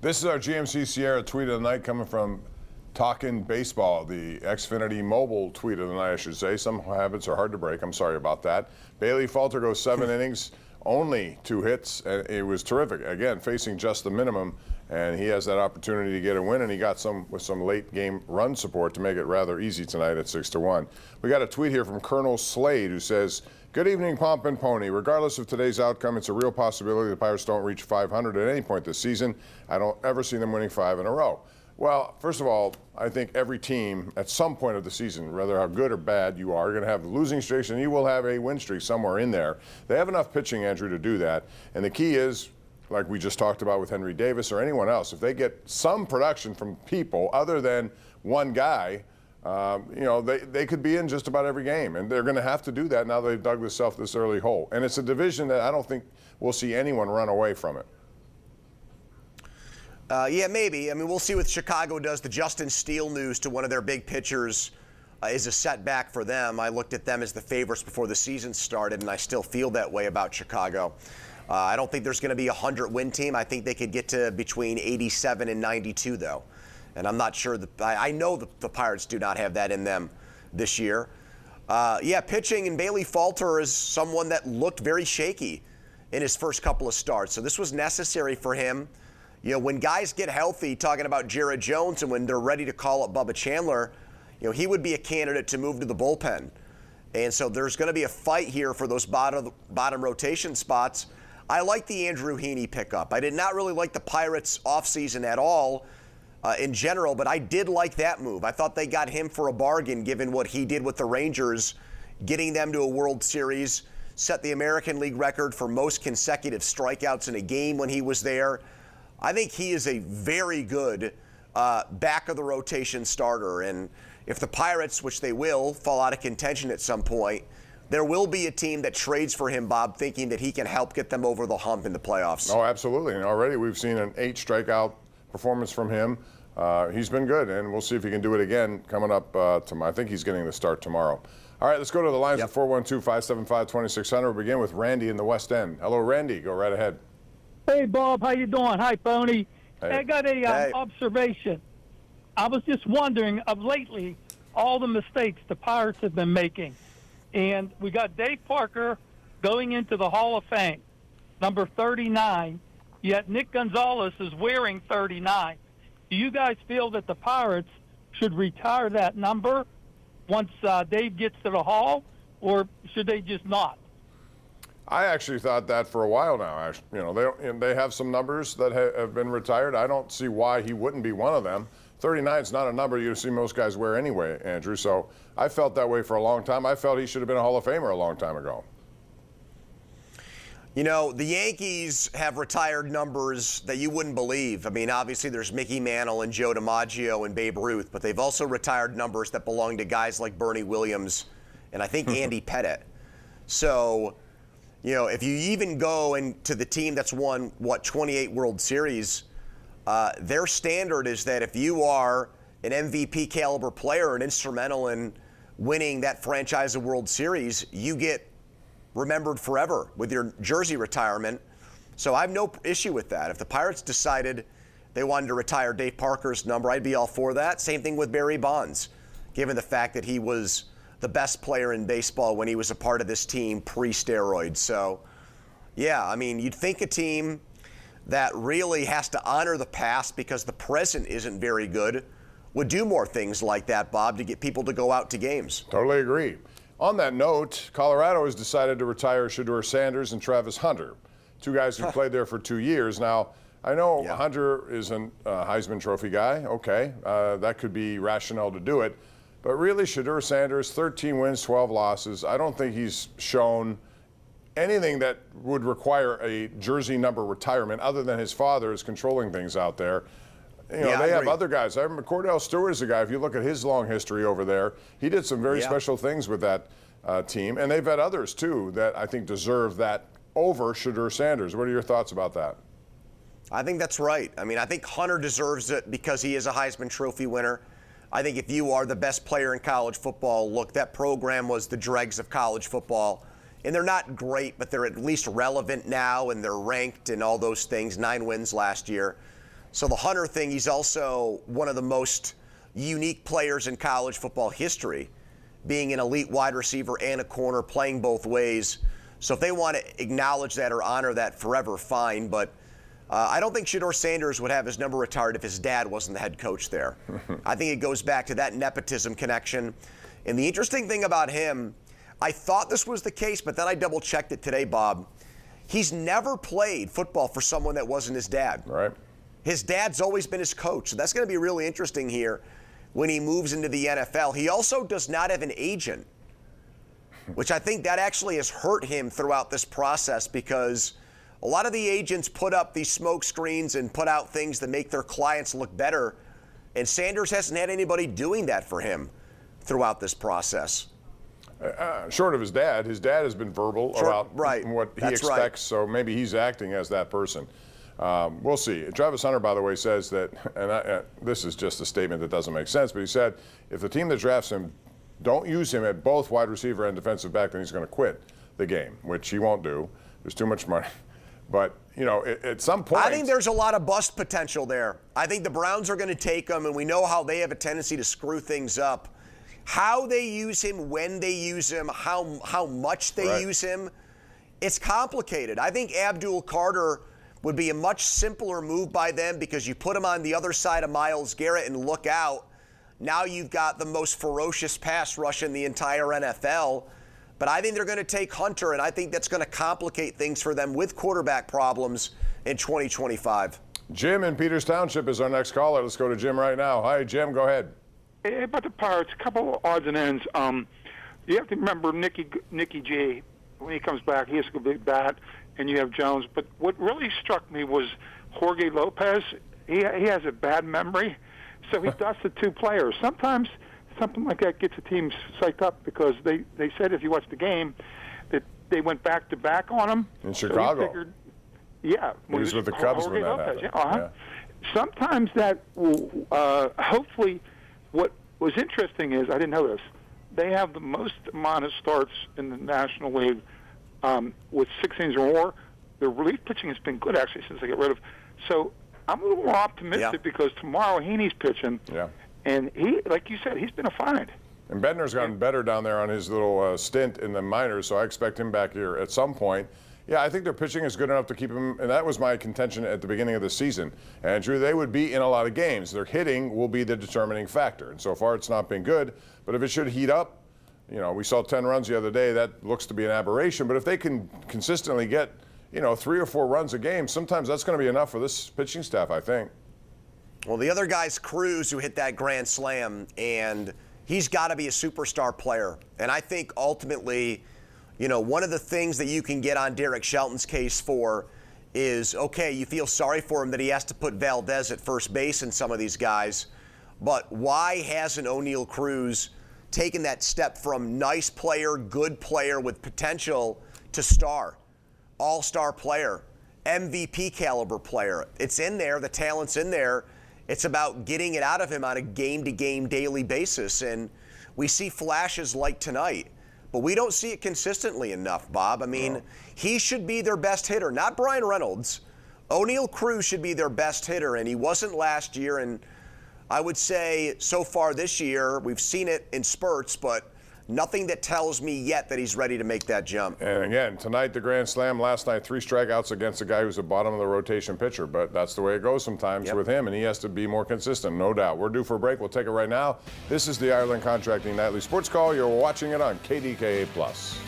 This is our GMC Sierra tweet of the night coming from Talkin' Baseball, the Xfinity mobile tweet of the night, I should say. Some habits are hard to break. I'm sorry about that. Bailey Falter goes 7 innings, only 2 hits, and it was terrific. Again, facing just the minimum, and he has that opportunity to get a win, and he got some with some late game run support to make it rather easy tonight at 6-1. We got a tweet here from Colonel Slade who says, "Good evening, Pomp and Pony. Regardless of today's outcome, it's a real possibility the Pirates don't reach 500 at any point this season. I don't ever see them winning 5 in a row." Well, first of all, I think every team at some point of the season, whether how good or bad you are going to have losing streaks, and you will have a win streak somewhere in there. They have enough pitching, Andrew, to do that. And the key is, like we just talked about with Henry Davis or anyone else, if they get some production from people other than one guy, they could be in just about every game. And they're going to have to do that now they've dug themselves this early hole. And it's a division that I don't think we'll see anyone run away from it. Yeah, maybe. I mean, we'll see what Chicago does. The Justin Steele news to one of their big pitchers is a setback for them. I looked at them as the favorites before the season started, and I still feel that way about Chicago. I don't think there's going to be a 100-win team. I think they could get to between 87 and 92, though. And I'm not sure. I know the Pirates do not have that in them this year. Yeah, pitching, and Bailey Falter is someone that looked very shaky in his first couple of starts. So this was necessary for him. You know, when guys get healthy, talking about Jared Jones, and when they're ready to call up Bubba Chandler, you know, he would be a candidate to move to the bullpen. And so there's going to be a fight here for those bottom rotation spots. I like the Andrew Heaney pickup. I did not really like the Pirates offseason at all in general, but I did like that move. I thought they got him for a bargain given what he did with the Rangers, getting them to a World Series, set the American League record for most consecutive strikeouts in a game when he was there. I think he is a very good back-of-the-rotation starter. And if the Pirates, which they will, fall out of contention at some point, there will be a team that trades for him, Bob, thinking that he can help get them over the hump in the playoffs. Oh, absolutely. And already we've seen an 8-strikeout performance from him. He's been good, and we'll see if he can do it again coming up tomorrow. I think he's getting the start tomorrow. All right, let's go to the lines at 412-575-2600. We'll begin with Randy in the West End. Hello, Randy. Go right ahead. Hey, Bob, how you doing? Hi, Pony. Hey. I got a observation. I was just wondering, of lately, all the mistakes the Pirates have been making. And we got Dave Parker going into the Hall of Fame, number 39, yet Nick Gonzalez is wearing 39. Do you guys feel that the Pirates should retire that number once Dave gets to the Hall, or should they just not? I actually thought that for a while now. You know, they have some numbers that have been retired. I don't see why he wouldn't be one of them. 39 is not a number you see most guys wear anyway, Andrew. So I felt that way for a long time. I felt he should have been a Hall of Famer a long time ago. You know, the Yankees have retired numbers that you wouldn't believe. I mean, obviously there's Mickey Mantle and Joe DiMaggio and Babe Ruth, but they've also retired numbers that belong to guys like Bernie Williams and I think Andy Pettitte. So, you know, if you even go into the team that's won, 28 World Series, their standard is that if you are an MVP caliber player and instrumental in winning that franchise a World Series, you get remembered forever with your jersey retirement. So I have no issue with that. If the Pirates decided they wanted to retire Dave Parker's number, I'd be all for that. Same thing with Barry Bonds, given the fact that he was the best player in baseball when he was a part of this team pre-steroids. So, yeah, I mean, you'd think a team that really has to honor the past because the present isn't very good would do more things like that, Bob, to get people to go out to games. Totally agree. On that note, Colorado has decided to retire Shedeur Sanders and Travis Hunter, 2 guys who played there for 2 years. Now, I know Hunter is a Heisman Trophy guy. Okay, that could be rationale to do it. But really, Shedeur Sanders, 13 wins, 12 losses. I don't think he's shown anything that would require a jersey number retirement other than his father is controlling things out there. You know, they have other guys. I remember Cordell Stewart is a guy, if you look at his long history over there, he did some very special things with that team. And they've had others, too, that I think deserve that over Shedeur Sanders. What are your thoughts about that? I think that's right. I mean, I think Hunter deserves it because he is a Heisman Trophy winner. I think if you are the best player in college football, look, that program was the dregs of college football. And they're not great, but they're at least relevant now, and they're ranked and all those things. 9 wins last year. So the Hunter thing, he's also one of the most unique players in college football history, being an elite wide receiver and a corner, playing both ways. So if they want to acknowledge that or honor that forever, fine. But I don't think Shedeur Sanders would have his number retired if his dad wasn't the head coach there. I think it goes back to that nepotism connection. And the interesting thing about him, I thought this was the case, but then I double-checked it today, Bob. He's never played football for someone that wasn't his dad. Right. His dad's always been his coach. So that's going to be really interesting here when he moves into the NFL. He also does not have an agent, which I think that actually has hurt him throughout this process, because a lot of the agents put up these smoke screens and put out things that make their clients look better, and Sanders hasn't had anybody doing that for him throughout this process. Short of his dad has been verbal about what he expects, so maybe he's acting as that person. We'll see. Travis Hunter, by the way, says that, and this is just a statement that doesn't make sense, but he said if the team that drafts him don't use him at both wide receiver and defensive back, then he's going to quit the game, which he won't do. There's too much money. But, you know, at some point, I think there's a lot of bust potential there. I think the Browns are going to take him, and we know how they have a tendency to screw things up. How they use him, when they use him, how much they use him, it's complicated. I think Abdul Carter would be a much simpler move by them, because you put him on the other side of Myles Garrett and look out. Now you've got the most ferocious pass rush in the entire NFL. But I think they're going to take Hunter, and I think that's going to complicate things for them with quarterback problems in 2025. Jim in Peters Township is our next caller. Let's go to Jim right now. Hi, Jim. Go ahead. Hey, about the Pirates, a couple of odds and ends. You have to remember Nicky G. When he comes back, he has to go bat, and you have Jones. But what really struck me was Jorge Lopez. He has a bad memory, so he dusted two players. Sometimes something like that gets a team psyched up, because they said, if you watch the game, that they went back-to-back on him. In Chicago. So he figured, yeah. He was with the Cubs Jorge when that Lopez, happened. Yeah. Sometimes that will, hopefully, what was interesting is, I didn't know this, they have the most amount of starts in the National League with 6 innings or more. Their relief pitching has been good, actually, since they got rid of. So I'm a little more optimistic, because tomorrow Heaney's pitching. Yeah. And he, like you said, he's been a find. And Bednar's gotten better down there on his little stint in the minors, so I expect him back here at some point. Yeah, I think their pitching is good enough to keep him, and that was my contention at the beginning of the season. Andrew, they would be in a lot of games. Their hitting will be the determining factor, and so far it's not been good. But if it should heat up, you know, we saw 10 runs the other day. That looks to be an aberration. But if they can consistently get, you know, 3 or 4 runs a game, sometimes that's going to be enough for this pitching staff, I think. Well, the other guy's Cruz, who hit that grand slam, and he's got to be a superstar player. And I think ultimately, you know, one of the things that you can get on Derek Shelton's case for is, okay, you feel sorry for him that he has to put Valdez at first base and some of these guys, but why hasn't O'Neal Cruz taken that step from nice player, good player with potential to star, all-star player, MVP caliber player? It's in there, the talent's in there. It's about getting it out of him on a game-to-game daily basis, and we see flashes like tonight. But we don't see it consistently enough, Bob. I mean, he should be their best hitter, not Brian Reynolds. O'Neal Cruz should be their best hitter, and he wasn't last year. And I would say so far this year, we've seen it in spurts, but nothing that tells me yet that he's ready to make that jump. And again, tonight the grand slam, last night 3 strikeouts against a guy who's the bottom of the rotation pitcher. But that's the way it goes sometimes with him, and he has to be more consistent, no doubt. We're due for a break. We'll take it right now. This is the Ireland Contracting Nightly Sports Call. You're watching it on KDKA+.